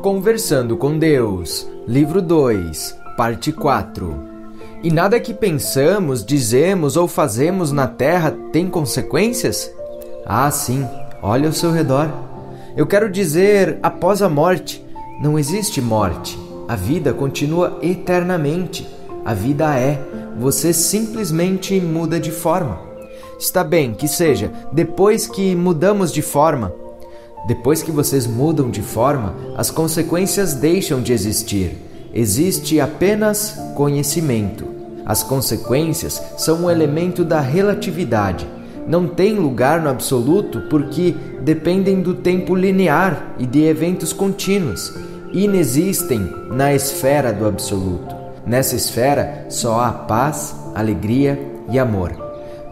Conversando com Deus, Livro 2, Parte 4. E nada que pensamos, dizemos ou fazemos na Terra tem consequências? Ah, sim, olha ao seu redor. Eu quero dizer, após a morte, não existe morte. A vida continua eternamente. A vida é. Você simplesmente muda de forma. Está bem, que seja, depois que mudamos de forma. Depois que vocês mudam de forma, as consequências deixam de existir. Existe apenas conhecimento. As consequências são um elemento da relatividade. Não têm lugar no absoluto porque dependem do tempo linear e de eventos contínuos. Inexistem na esfera do absoluto. Nessa esfera só há paz, alegria e amor.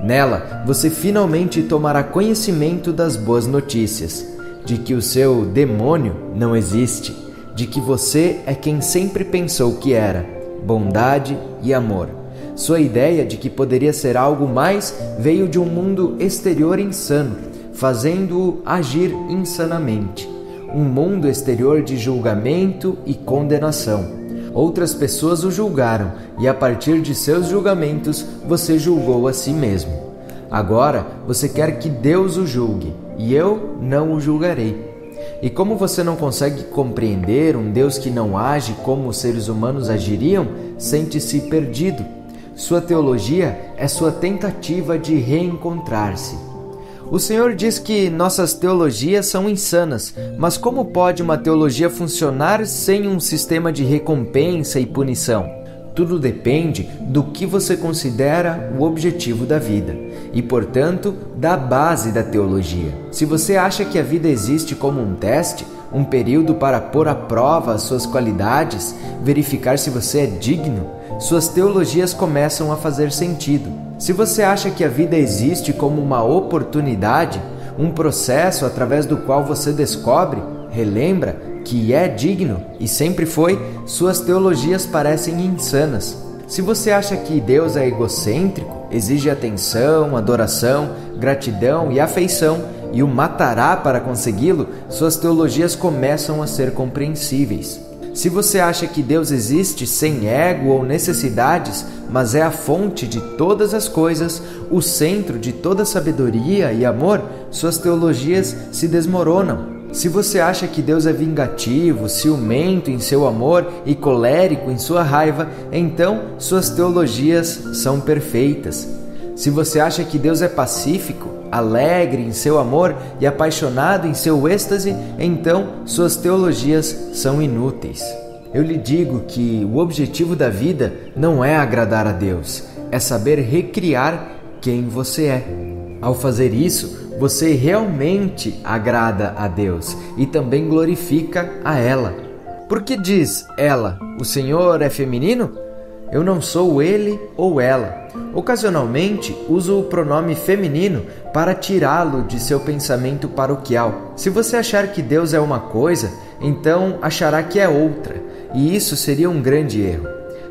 Nela, você finalmente tomará conhecimento das boas notícias. De que o seu demônio não existe, de que você é quem sempre pensou que era, bondade e amor. Sua ideia de que poderia ser algo mais veio de um mundo exterior insano, fazendo-o agir insanamente. Um mundo exterior de julgamento e condenação. Outras pessoas o julgaram e a partir de seus julgamentos você julgou a si mesmo. Agora você quer que Deus o julgue. E eu não o julgarei. E como você não consegue compreender um Deus que não age como os seres humanos agiriam, sente-se perdido. Sua teologia é sua tentativa de reencontrar-se. O Senhor diz que nossas teologias são insanas, mas como pode uma teologia funcionar sem um sistema de recompensa e punição? Tudo depende do que você considera o objetivo da vida e, portanto, da base da teologia. Se você acha que a vida existe como um teste, um período para pôr à prova as suas qualidades, verificar se você é digno, suas teologias começam a fazer sentido. Se você acha que a vida existe como uma oportunidade, um processo através do qual você descobre, relembra, que é digno e sempre foi, suas teologias parecem insanas. Se você acha que Deus é egocêntrico, exige atenção, adoração, gratidão e afeição e o matará para consegui-lo, suas teologias começam a ser compreensíveis. Se você acha que Deus existe sem ego ou necessidades, mas é a fonte de todas as coisas, o centro de toda sabedoria e amor, suas teologias se desmoronam. Se você acha que Deus é vingativo, ciumento em seu amor e colérico em sua raiva, então suas teologias são perfeitas. Se você acha que Deus é pacífico, alegre em seu amor e apaixonado em seu êxtase, então suas teologias são inúteis. Eu lhe digo que o objetivo da vida não é agradar a Deus, é saber recriar quem você é. Ao fazer isso, você realmente agrada a Deus e também glorifica a ela. Por que diz ela? O Senhor é feminino? Eu não sou ele ou ela. Ocasionalmente, uso o pronome feminino para tirá-lo de seu pensamento paroquial. Se você achar que Deus é uma coisa, então achará que é outra, e isso seria um grande erro.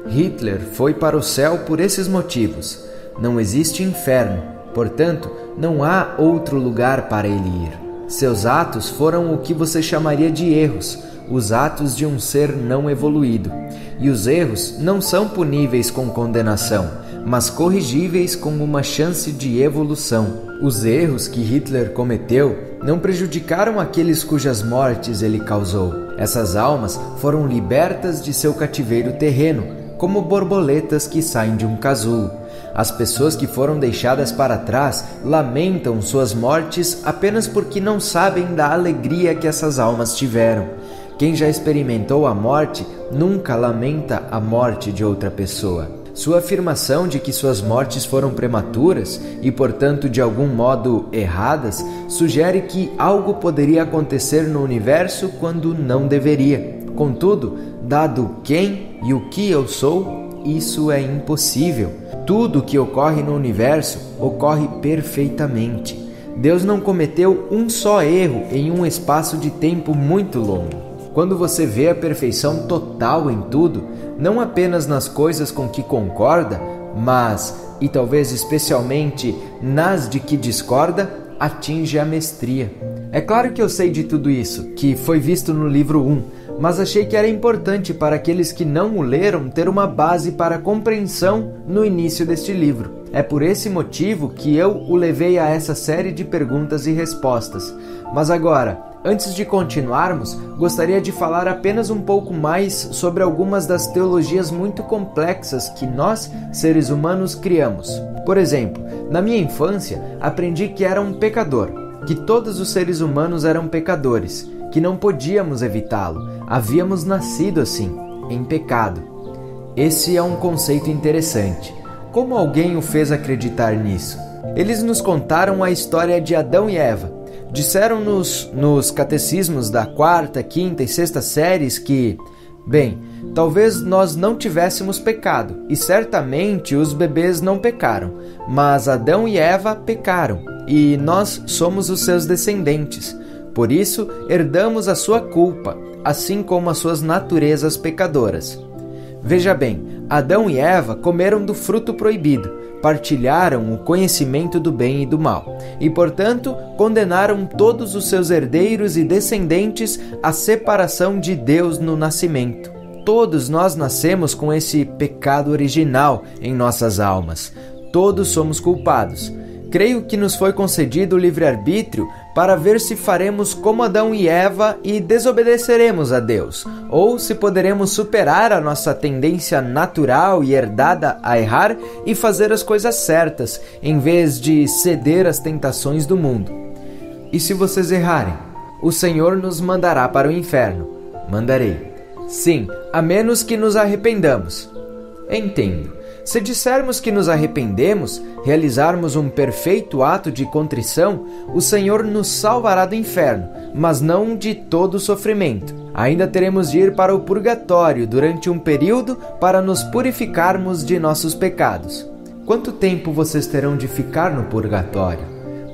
Hitler foi para o céu por esses motivos. Não existe inferno. Portanto, não há outro lugar para ele ir. Seus atos foram o que você chamaria de erros, os atos de um ser não evoluído. E os erros não são puníveis com condenação, mas corrigíveis com uma chance de evolução. Os erros que Hitler cometeu não prejudicaram aqueles cujas mortes ele causou. Essas almas foram libertas de seu cativeiro terreno, como borboletas que saem de um casulo. As pessoas que foram deixadas para trás lamentam suas mortes apenas porque não sabem da alegria que essas almas tiveram. Quem já experimentou a morte nunca lamenta a morte de outra pessoa. Sua afirmação de que suas mortes foram prematuras e, portanto, de algum modo erradas, sugere que algo poderia acontecer no universo quando não deveria. Contudo, dado quem e o que eu sou, isso é impossível. Tudo o que ocorre no universo ocorre perfeitamente. Deus não cometeu um só erro em um espaço de tempo muito longo. Quando você vê a perfeição total em tudo, não apenas nas coisas com que concorda, mas, e talvez especialmente, nas de que discorda, atinge a mestria. É claro que eu sei de tudo isso, que foi visto no livro 1, mas achei que era importante para aqueles que não o leram ter uma base para compreensão no início deste livro. É por esse motivo que eu o levei a essa série de perguntas e respostas. Mas agora, antes de continuarmos, gostaria de falar apenas um pouco mais sobre algumas das teologias muito complexas que nós, seres humanos, criamos. Por exemplo, na minha infância, aprendi que era um pecador, que todos os seres humanos eram pecadores, que não podíamos evitá-lo, havíamos nascido assim, em pecado. Esse é um conceito interessante. Como alguém o fez acreditar nisso? Eles nos contaram a história de Adão e Eva. Disseram-nos nos catecismos da 4ª, 5ª e 6ª séries que, bem, talvez nós não tivéssemos pecado, e certamente os bebês não pecaram, mas Adão e Eva pecaram, e nós somos os seus descendentes. Por isso, herdamos a sua culpa, assim como as suas naturezas pecadoras. Veja bem, Adão e Eva comeram do fruto proibido, partilharam o conhecimento do bem e do mal, e, portanto, condenaram todos os seus herdeiros e descendentes à separação de Deus no nascimento. Todos nós nascemos com esse pecado original em nossas almas. Todos somos culpados. Creio que nos foi concedido o livre-arbítrio para ver se faremos como Adão e Eva e desobedeceremos a Deus, ou se poderemos superar a nossa tendência natural e herdada a errar e fazer as coisas certas, em vez de ceder às tentações do mundo. E se vocês errarem, o Senhor nos mandará para o inferno. Mandarei. Sim, a menos que nos arrependamos. Entendo. Se dissermos que nos arrependemos, realizarmos um perfeito ato de contrição, o Senhor nos salvará do inferno, mas não de todo o sofrimento. Ainda teremos de ir para o purgatório durante um período para nos purificarmos de nossos pecados. Quanto tempo vocês terão de ficar no purgatório?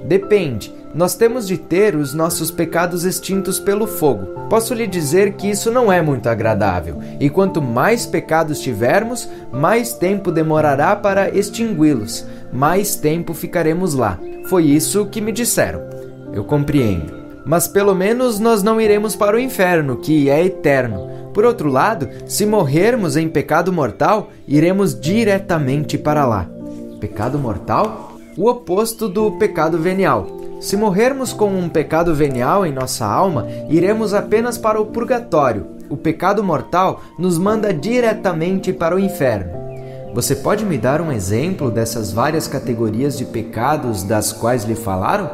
Depende. Nós temos de ter os nossos pecados extintos pelo fogo. Posso lhe dizer que isso não é muito agradável, e quanto mais pecados tivermos, mais tempo demorará para extingui-los, mais tempo ficaremos lá. Foi isso que me disseram. Eu compreendo. Mas pelo menos nós não iremos para o inferno, que é eterno. Por outro lado, se morrermos em pecado mortal, iremos diretamente para lá. Pecado mortal? O oposto do pecado venial. Se morrermos com um pecado venial em nossa alma, iremos apenas para o purgatório. O pecado mortal nos manda diretamente para o inferno. Você pode me dar um exemplo dessas várias categorias de pecados das quais lhe falaram?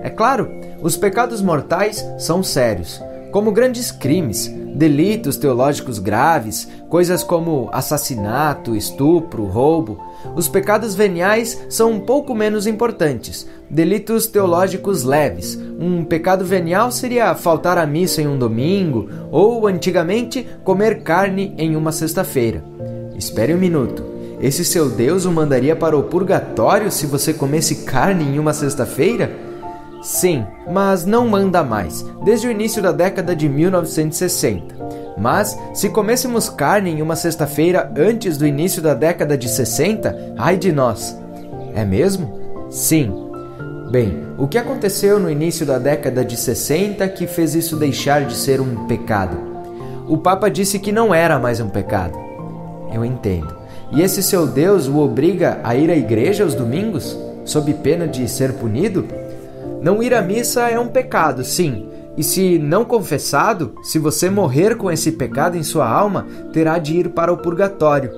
É claro, os pecados mortais são sérios, como grandes crimes, delitos teológicos graves, coisas como assassinato, estupro, roubo. Os pecados veniais são um pouco menos importantes, delitos teológicos leves. Um pecado venial seria faltar à missa em um domingo, ou, antigamente, comer carne em uma sexta-feira. Espere um minuto. Esse seu Deus o mandaria para o purgatório se você comesse carne em uma sexta-feira? Sim, mas não manda mais, desde o início da década de 1960. Mas, se comêssemos carne em uma sexta-feira antes do início da década de 60, ai de nós! É mesmo? Sim. Bem, o que aconteceu no início da década de 60 que fez isso deixar de ser um pecado? O Papa disse que não era mais um pecado. Eu entendo. E esse seu Deus o obriga a ir à igreja aos domingos, sob pena de ser punido? Não ir à missa é um pecado, sim. E se não confessado, se você morrer com esse pecado em sua alma, terá de ir para o purgatório.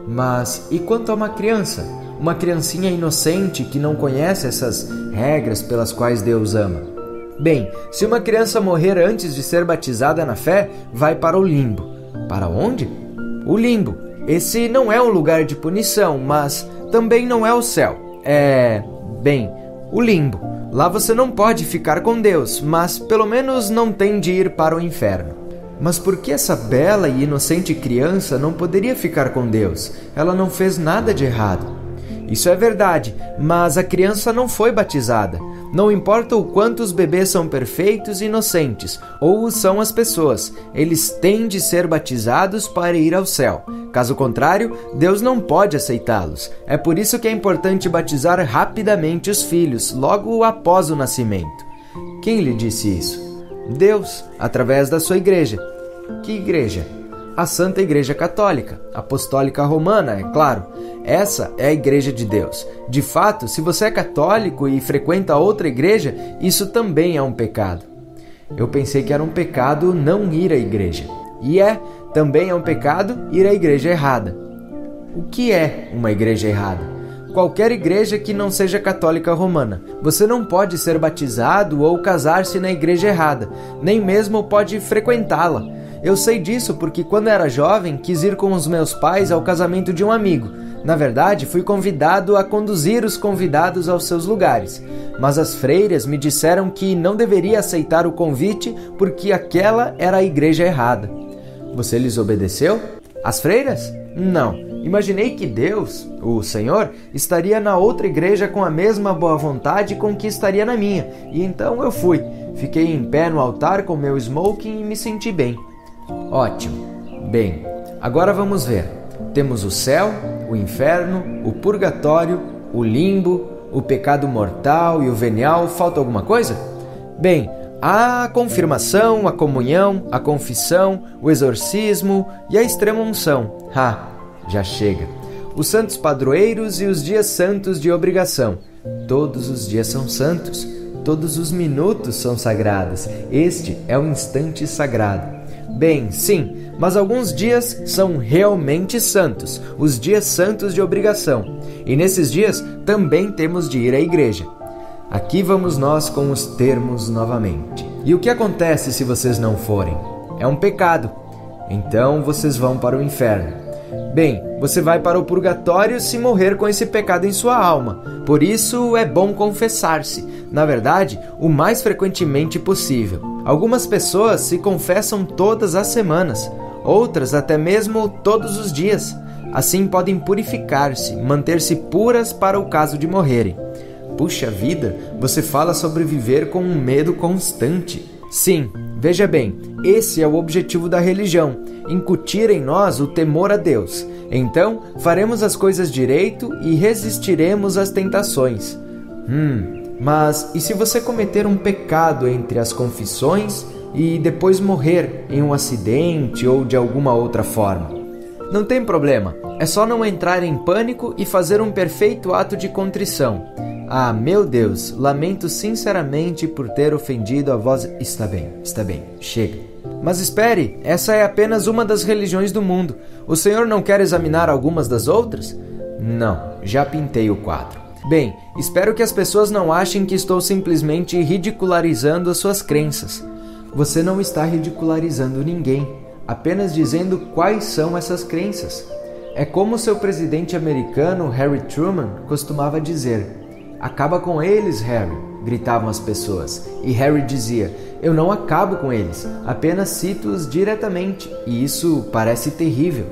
Mas e quanto a uma criança? Uma criancinha inocente que não conhece essas regras pelas quais Deus ama? Bem, se uma criança morrer antes de ser batizada na fé, vai para o limbo. Para onde? O limbo. Esse não é um lugar de punição, mas também não é o céu. O limbo. Lá você não pode ficar com Deus, mas pelo menos não tem de ir para o inferno. Mas por que essa bela e inocente criança não poderia ficar com Deus? Ela não fez nada de errado. Isso é verdade, mas a criança não foi batizada. Não importa o quanto os bebês são perfeitos e inocentes, ou são as pessoas, eles têm de ser batizados para ir ao céu. Caso contrário, Deus não pode aceitá-los. É por isso que é importante batizar rapidamente os filhos, logo após o nascimento. Quem lhe disse isso? Deus, através da sua igreja. Que igreja? A Santa Igreja Católica, Apostólica Romana, é claro. Essa é a Igreja de Deus. De fato, se você é católico e frequenta outra igreja, isso também é um pecado. Eu pensei que era um pecado não ir à igreja. E também é um pecado ir à igreja errada. O que é uma igreja errada? Qualquer igreja que não seja católica romana. Você não pode ser batizado ou casar-se na igreja errada, nem mesmo pode frequentá-la. Eu sei disso porque quando era jovem quis ir com os meus pais ao casamento de um amigo. Na verdade, fui convidado a conduzir os convidados aos seus lugares, mas as freiras me disseram que não deveria aceitar o convite porque aquela era a igreja errada. Você lhes obedeceu? As freiras? Não. Imaginei que Deus, o Senhor, estaria na outra igreja com a mesma boa vontade com que estaria na minha, e então eu fui. Fiquei em pé no altar com meu smoking e me senti bem. Ótimo. Bem, agora vamos ver. Temos o céu, o inferno, o purgatório, o limbo, o pecado mortal e o venial. Falta alguma coisa? Bem, a confirmação, a comunhão, a confissão, o exorcismo e a extrema-unção. Já chega. Os santos padroeiros e os dias santos de obrigação. Todos os dias são santos. Todos os minutos são sagrados. Este é o instante sagrado. Bem, sim, mas alguns dias são realmente santos, os dias santos de obrigação. E nesses dias também temos de ir à igreja. Aqui vamos nós com os termos novamente. E o que acontece se vocês não forem? É um pecado. Então vocês vão para o inferno. Bem, você vai para o purgatório se morrer com esse pecado em sua alma. Por isso é bom confessar-se. Na verdade, o mais frequentemente possível. Algumas pessoas se confessam todas as semanas, outras até mesmo todos os dias. Assim podem purificar-se, manter-se puras para o caso de morrerem. Puxa vida, você fala sobre viver com um medo constante. Sim, veja bem, esse é o objetivo da religião, incutir em nós o temor a Deus. Então, faremos as coisas direito e resistiremos às tentações. Mas e se você cometer um pecado entre as confissões e depois morrer em um acidente ou de alguma outra forma? Não tem problema, é só não entrar em pânico e fazer um perfeito ato de contrição. Meu Deus, lamento sinceramente por ter ofendido a vós. Está bem, chega. Mas espere, essa é apenas uma das religiões do mundo. O Senhor não quer examinar algumas das outras? Não, já pintei o quadro. Bem, espero que as pessoas não achem que estou simplesmente ridicularizando as suas crenças. Você não está ridicularizando ninguém, apenas dizendo quais são essas crenças. É como seu presidente americano, Harry Truman, costumava dizer: "Acaba com eles, Harry", gritavam as pessoas. E Harry dizia: "Eu não acabo com eles, apenas cito-os diretamente", e isso parece terrível.